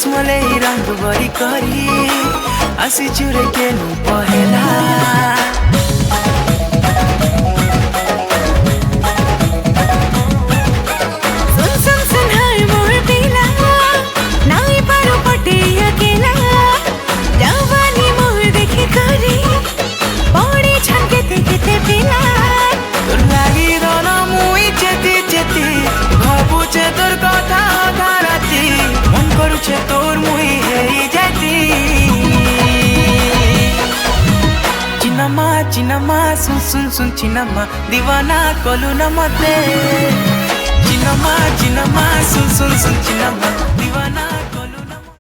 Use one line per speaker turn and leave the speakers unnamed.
चस्मले रंग बरी करी आसी चुरे के नु पहेला तोर मुई हेरी जाती चिनमा सुन सुन सुन चिनमा दीवाना कोलू न मते चिनमा सुन सुन सुन चिनमा दीवाना